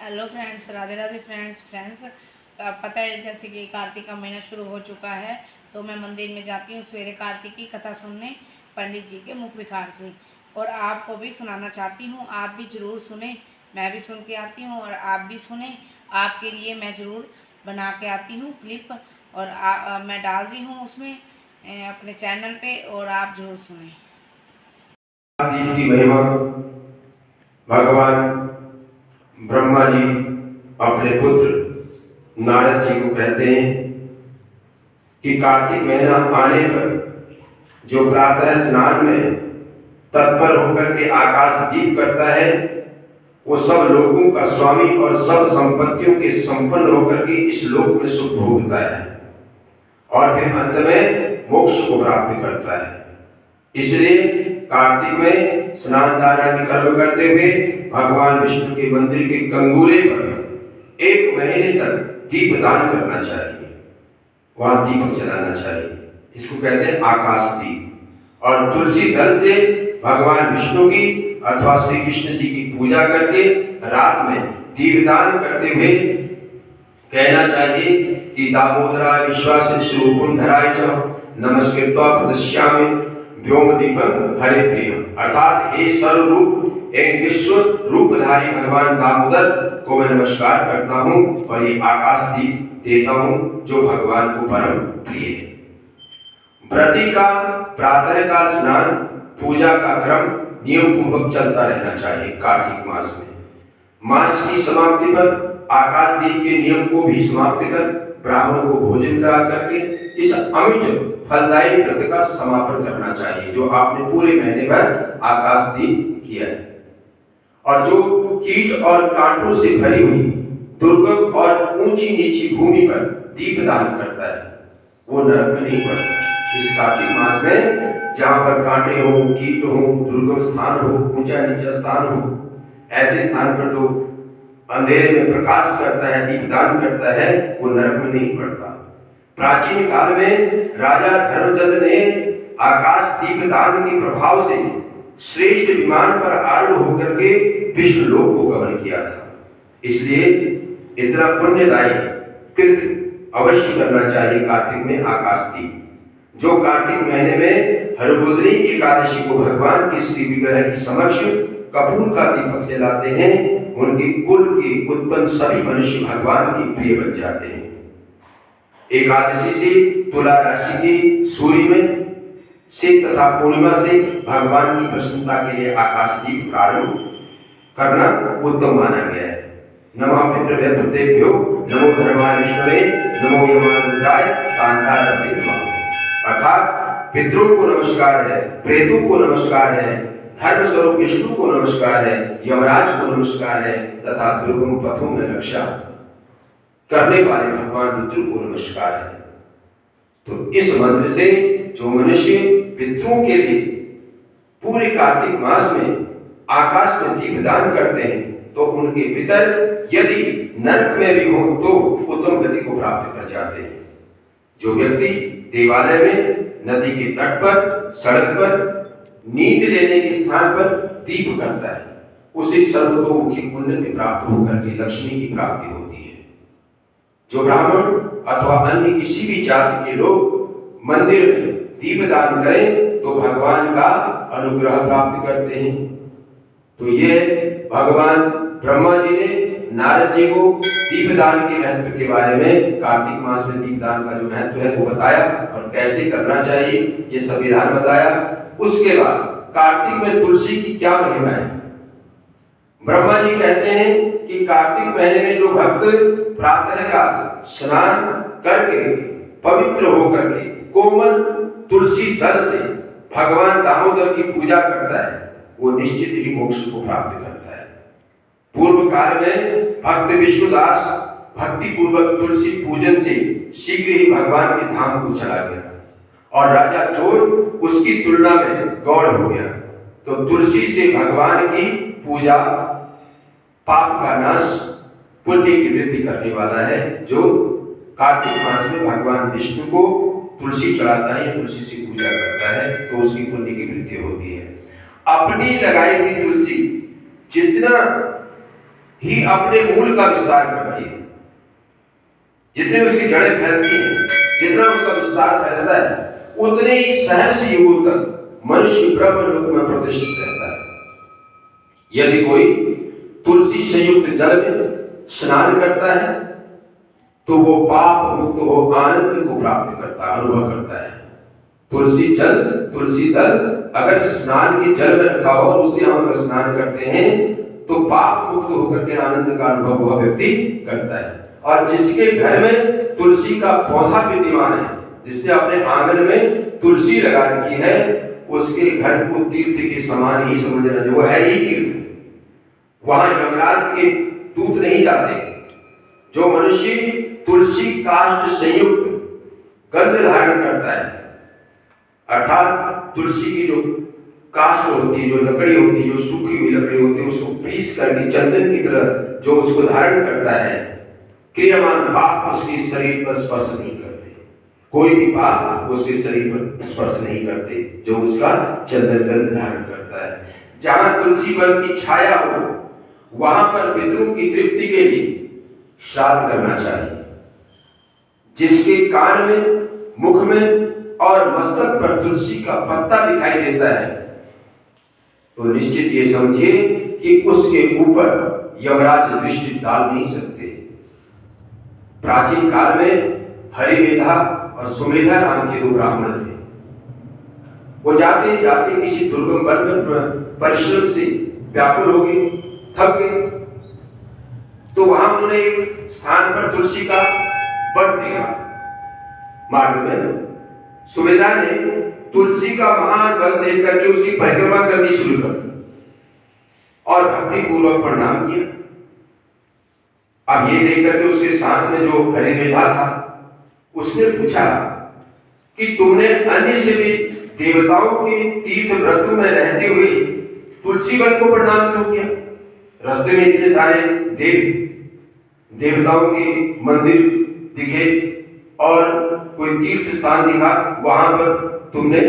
Hello friends, Radhe Radhe friends. पता है जैसे कि कार्तिक का महीना शुरू हो चुका है, तो मैं मंदिर में जाती हूँ सवेरे कार्तिक की कथा सुनने पंडित जी के मुख विकार से, और आपको भी सुनाना चाहती हूँ। आप भी ज़रूर सुने, मैं भी सुन के आती हूँ और आप भी सुने। आपके लिए मैं ज़रूर बना के आती हूँ क्लिप, और मैं डाल रही हूँ उसमें अपने चैनल पे, और आप ज़रूर सुने। की महिमा भगवान ब्रह्मा जी अपने पुत्र नारद जी को कहते हैं कि कार्तिक महीना आने पर जो प्रातः स्नान में तत्पर होकर के आकाश दीप करता है, वो सब लोगों का स्वामी और सब संपत्तियों के संपन्न होकर के इस लोक में सुख भोगता है और फिर अंत में मोक्ष को प्राप्त करता है। इसलिए कार्तिक में स्नान दान आदि कर्म करते हुए भगवान विष्णु के मंदिर के कंगूले पर 1 महीने तक दीप दान करना चाहिए, वहां दीपक जलाना चाहिए। इसको कहते हैं आकाश दीप। और तुलसी दल से भगवान विष्णु की अथवा श्री कृष्ण जी की पूजा करके रात में दीपदान करते हुए कहना चाहिए कि दामोदराय विश्वास स्वरूपम धराय च नमस्कृत्वा प्रदश्यामि व्योमदीपम हरे प्रिय, अर्थात हे सर्वरूप एक विश्व रूपधारी भगवान दामोदर को मैं नमस्कार करता हूँ और ये आकाश दीप देता हूँ जो भगवान को परम प्रिय है। व्रती का प्रातः काल स्नान पूजा का क्रम नियम पूर्वक चलता रहना चाहिए। कार्तिक मास में मास की समाप्ति पर आकाश दीप के नियम को भी समाप्त कर ब्राह्मणों को भोजन करा करके इस अमिट फलदायी व्रत का समापन करना चाहिए जो आपने पूरे महीने भर आकाश दीप किया है। और जो कीट और कांटों से भरी हुई दुर्गम और ऊंची नीची भूमि पर दीप दान करता है वो नरक में नहीं पड़ता। इस कार्तिक मास में जहां पर कांटे हो, कीट हो, दुर्गम स्थान हो, ऊंचा नीचा स्थान हो, ऐसे स्थान पर जो अंधेरे में प्रकाश करता है, दीपदान करता है, वो नरक में नहीं पड़ता। प्राचीन काल में राजा धर्मचंद्र ने आकाश दीपदान के प्रभाव से श्रेष्ठ विमान पर आरूढ़ होकर के विश्वलोक को गमन किया था। इसलिए इतना पुण्यदायी कृत अवश्य करना चाहिए कार्तिक में आकाश दीप। जो कार्तिक महीने में हरबोदरी एकादशी को भगवान के श्री विग्रह के समक्ष कपूर का दीपक जलाते हैं, उनके कुल के उत्पन्न सभी मनुष्य भगवान के प्रिय बन जाते हैं। एकादशी से तुला राशि की सूर्य में से तथा पूर्णिमा से भगवान की प्रसन्नता के लिए आकाश दीप प्रारंभ करना उत्तम माना गया है। नमः पितृभ्यो नमो धर्माय विष्णवे नमो यमानुजाय कांताय नमः, अर्थात पितरों को नमस्कार है, प्रेतों को नमस्कार है, धर्म स्वरूप विष्णु को नमस्कार है, यमराज को नमस्कार है तथा दुर्गम पथों में रक्षा करने वाले भगवान रुद्र को नमस्कार है। तो इस मंत्र से जो मनुष्य पितरों के लिए पूरे कार्तिक मास में आकाश में दीपदान करते हैं तो उनके पितर यदि नरक में भी हो तो उत्तम गति को प्राप्त कर जाते हैं। जो व्यक्ति देवालय में, नदी के तट पर, सड़क पर, नींद लेने के स्थान पर दीप करता है उसे सर्वतोमुखी उन्नति प्राप्त होकर के लक्ष्मी की प्राप्ति होती है। जो ब्राह्मण अथवा अन्य किसी भी जाति के लोग मंदिर में दीपदान करें तो भगवान का अनुग्रह प्राप्त करते हैं। तो ये भगवान ब्रह्मा जी ने नारद जी को दीपदान के महत्व के बारे में, कार्तिक मास में दीपदान का जो महत्व है वो बताया और कैसे करना चाहिए ये संविधान बताया। उसके बाद कार्तिक में तुलसी की क्या महिमा है। ब्रह्मा जी कहते हैं कि कार्तिक महीने में जो भक्त प्रातः का स्नान करके पवित्र होकर के कोमल तुलसी दल से भगवान दामोदर की पूजा करता है वो निश्चित ही मोक्ष को प्राप्त करता है। पूर्व काल में भक्त विष्णुदास भक्ति पूर्वक तुलसी पूजन से शीघ्र ही भगवान के धाम को चला गया और राजा चोर उसकी तुलना में गौड़ हो गया। तो तुलसी से भगवान की पूजा पाप का नाश, पुण्य की वृद्धि करने वाला है। जो कार्तिक मास में भगवान विष्णु को तुलसी चढ़ाता है, तुलसी से पूजा करता है तो उसकी पुण्य की वृद्धि होती है। अपनी लगाई हुई तुलसी जितना ही अपने मूल का विस्तार करती है। जितने उसकी जड़ें फैलती हैं, जितना उसका विस्तार फैलता है, उतने ही सहस्र युगों तक मनुष्य ब्रह्मलोक में प्रतिष्ठित रहता है। यदि कोई तुलसी संयुक्त जल में स्नान करता है तो वो पाप मुक्त हो आनंद को प्राप्त करता, अनुभव करता है। तुलसी जल, तुलसी दल अगर स्नान के जल में रखा हो और उससे हम अगर स्नान करते हैं तो पाप मुक्त होकर के आनंद का अनुभव वह व्यक्ति करता है। और जिसके घर में तुलसी का पौधा विद्यमान है, जिसने अपने आंगन में तुलसी लगा रखी है, उसके घर को तीर्थ के समान ही समझना, जो है ही तीर्थ। वहां यमराज के दूत नहीं जाते। जो मनुष्य तुलसी काष्ठ संयुक्त गंध धारण करता है, अर्थात तुलसी की जो काष्ठ होती है, जो लकड़ी होती है, जो सूखी हुई लकड़ी होती है, उसको पीस करके चंदन की तरह जो उसको धारण करता है, क्रियमान पाप उसके शरीर पर स्पर्श नहीं करते। कोई भी पाप उसके शरीर पर स्पर्श नहीं करते जो उसका चंदन गंध धारण करता है। जहां तुलसी वन की छाया हो वहां पर पितरों की तृप्ति के लिए श्राद्ध करना चाहिए। जिसके कान में, मुख में और मस्तक पर तुलसी का पत्ता दिखाई देता है तो निश्चित ये समझिए कि उसके ऊपर यमराज दृष्टि डाल नहीं सकते। प्राचीन काल में हरिमेधा और सुमेधा नाम के दो ब्राह्मण थे। वो जाते जाते किसी दुर्गम वन में परिश्रम से व्याकुल हो गए, थक गए, तो वहां उन्होंने एक स्थान पर तुलसी का वन देखा। मार्ग में सुमेधा ने तुलसी का महान वन देख करके उसकी परिक्रमा करनी शुरू कर दी और भक्ति पूर्वक प्रणाम किया। अब ये देख करके उसके साथ में जो हरिमेधा था उसने पूछा कि तुमने अन्य से भी देवताओं के तीर्थ व्रतों में रहते हुए तुलसी वन को प्रणाम क्यों किया? रास्ते में इतने सारे देवताओं के मंदिर दिखे और कोई तीर्थ स्थान दिखा, वहां पर तुमने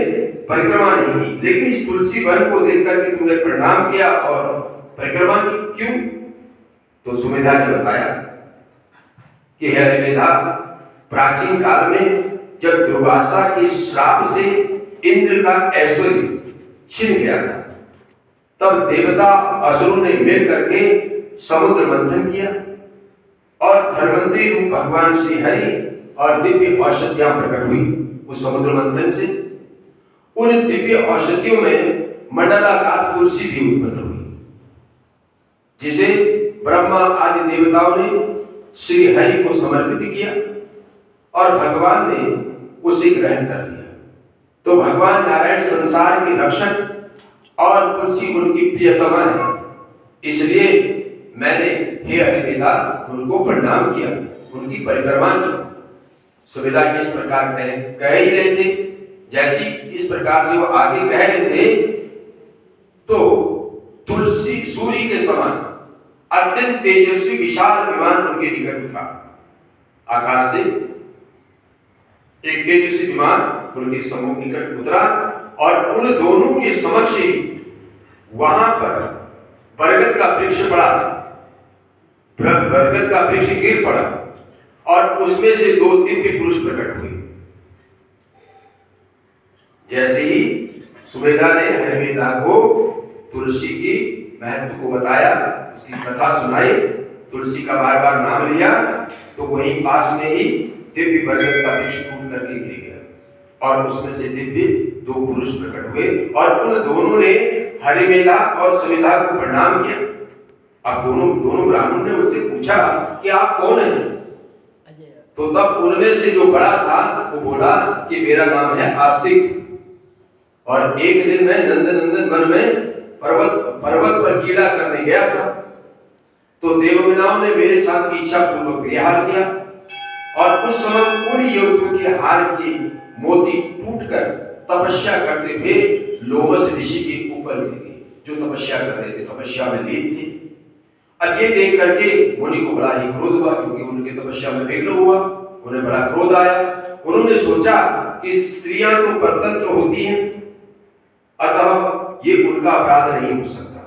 परिक्रमा नहीं की, लेकिन इस तुलसी वन को देख करके तुमने प्रणाम किया और परिक्रमा की, क्यों? तो सुमेधा ने बताया कि हरिमेधा, प्राचीन काल में जब दुर्वासा के श्राप से इंद्र का ऐश्वर्य छिन गया था, तब देवता असुरों ने मिल करके समुद्र मंथन किया और धर्मंत्री रूप भगवान श्री हरि और दिव्य औषधियां प्रकट हुई। उस समुद्र मंथन से उन दिव्य औषधियों में मंडलाकार तुलसी भी उत्पन्न हुई, जिसे ब्रह्मा आदि देवताओं ने श्री हरि को समर्पित किया और भगवान ने उसे ग्रहण कर लिया। तो भगवान नारायण संसार के रक्षक और तुलसी उनकी प्रियतमा है, इसलिए मैंने हे हरिमेधा उनको प्रणाम किया, उनकी परिक्रमा की। सुमेधा इस प्रकार कह ही रहे थे, जैसी इस प्रकार से वो आगे कह रहे थे तो तुलसी सूर्य के समान अत्यंत तेजस्वी विशाल विमान उनके निकट उतरा। आकाश से एक तेजस्वी विमान उनके सम्मुख निकट उतरा और उन दोनों के समक्ष ही वहां पर बरगद का वृक्ष पड़ा था। बरगद का वृक्ष गिर पड़ा और उसमें से दो दिव्य पुरुष प्रकट हुए। जैसे ही सुमेधा ने हरिमेधा को तुलसी की महत्व को बताया, उसकी कथा सुनाई, तुलसी का बार बार नाम लिया, तो वहीं पास में ही दिव्य बरगद का वृक्ष टूट करके गिर गया और उसमें से दिव्य दो पुरुष प्रकट हुए और उन दोनों ने हरिमेधा और सुमेधा को प्रणाम किया। अब दोनों ब्राह्मण ने उनसे पूछा कि आप कौन हैं? तो तब उनमें से जो बड़ा था वो बोला कि मेरा नाम है आस्तिक और एक दिन मैं नंदनंदन वन में पर्वत पर कीड़ा करने गया था, तो देवगणाओं ने मेरे साथ की इच्छा पूर्वक विहार किया और उस समय उन योगियों के हार की मोती टूटकर तपस्या करते हुए लोमस ऋषि के ऊपर गिर गए, जो तपस्या कर रहे थे, तपस्या में लीन थे। अब ये देख करके मुनि को बड़ा ही क्रोध हुआ, क्योंकि उनकी तपस्या में विघ्न हुआ, उन्हें बड़ा क्रोध आया। उन्होंने सोचा कि स्त्रियां तो परतंत्र होती हैं, अतः ये उनका अपराध नहीं हो सकता।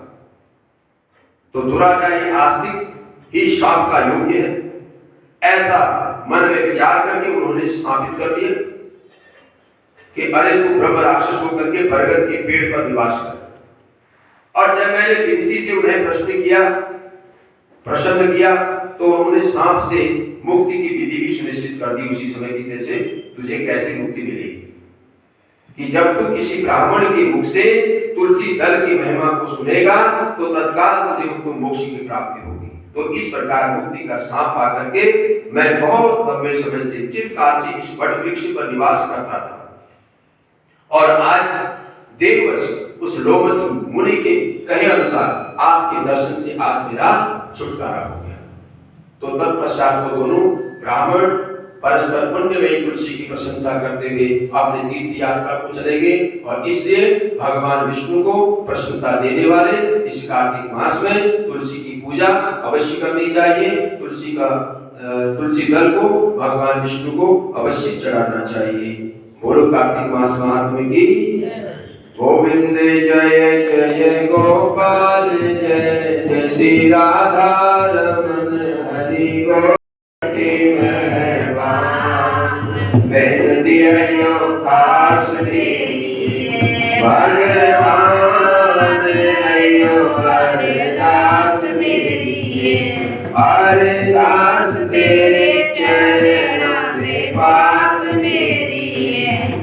तो दुराचारी आस्तिक ही शाप का योग्य है, ऐसा मन में विचार करके उन्होंने स्थापित कर दिया कि अरे तू ब्रह्म राक्षस होकर के बरगद के पेड़ पर निवास कर। और जब मैंने विनती से उन्हें प्रश्न किया तो उन्होंने सांप से मुक्ति की विधि भी सुनिश्चित कर दी उसी समय की, जैसे तुझे कैसे मुक्ति मिलेगी कि जब तू किसी ब्राह्मण के मुख से तुलसी दल की महिमा को सुनेगा तो तत्काल तुझे उत्तम मोक्ष की प्राप्ति होगी। तो इस प्रकार मुक्ति का सांप पा करके मैं बहुत लंबे समय से चिरकाल से इस वट वृक्ष पर निवास करता था, और आज देववश उस लोमस मुनि के कहे अनुसार आपके दर्शन से आज मेरा छुटकारा हो गया। तो तत्पश्चात वो दोनों ब्राह्मण परस्पर पुण्य में तुलसी की प्रशंसा करते हुए अपने तीर्थ यात्रा को चले गए। और इसलिए भगवान विष्णु को प्रसन्नता देने वाले इस कार्तिक मास में तुलसी की पूजा अवश्य करनी चाहिए। तुलसी दल को भगवान विष्णु को अवश्य चढ़ाना चाहिए। बोलो कार्तिक मास महात्म्य की। गोविंद जय जय गोपाल जय जय श्री राधा रमन हरि गोविंद मेहरबान बेनती है खास भगवान अयो अरदास मेरी अरदास तेरे चरण के पास मेरी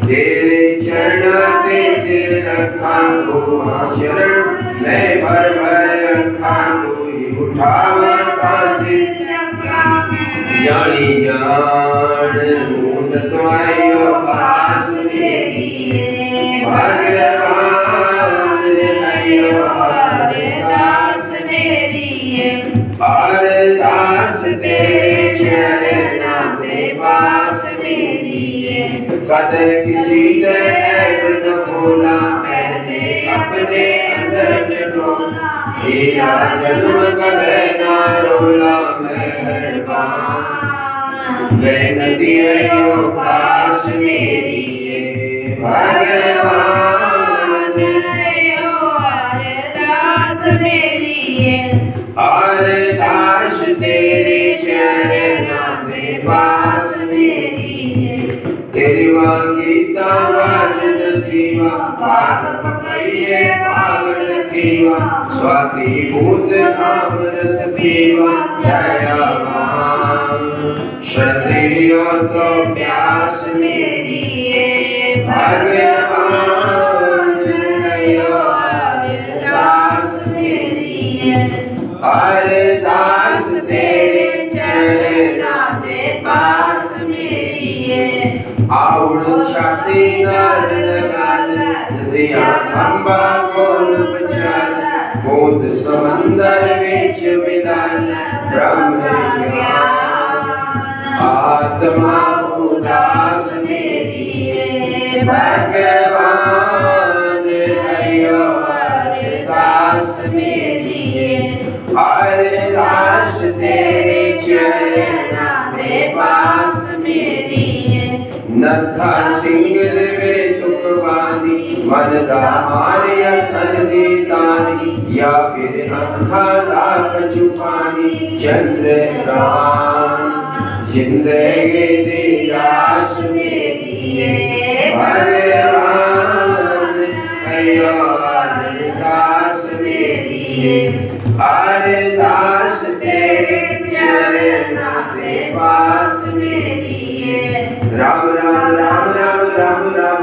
तेरे चरण पे सिर रखा दो चरण मैं भर भर रखा तू ही उठावता सिर जानी जान मूंड तो आयो पास मेरी भगवान अयो अरदास मेरी अरदास तेरे चरण के पास मेरी कद किसी ने न बोला मैंने अपने अंदर डोला हीरा जन्म कदे ना रोला मेहरबान बेनती है पास मेरी भगवान अरदास मेरी अरदास तेरे चरण के पास मेरी तेरी गीता वाजन जीवा भाग पपैये पागल कीवा स्वाति भूत नाम रस पीवा दयावान श्रद्धे और तो प्यास मेरी भगवान अयो अरदास मेरी अरदास तेरे चरण के पास मेरी आउड़ छाती नाल लगाल दिया खंबा गोल बचाल बोध समंदर विच मिलाल ब्रह्म ज्ञान आत्मा उदास मेरी भगवान अयो अरदास मेरी अरदास तेरे चरण के पास मेरी नथा सिंगर वे तुकवानी मनदा मारिया तन दी तानी या फिर अखा लाख छुपानी चंद्र राम जिंदगी दी आस मेरी भगवान अयो अरदास मेरी अरदास तेरे चरण के पास मेरी राम राम राम राम राम राम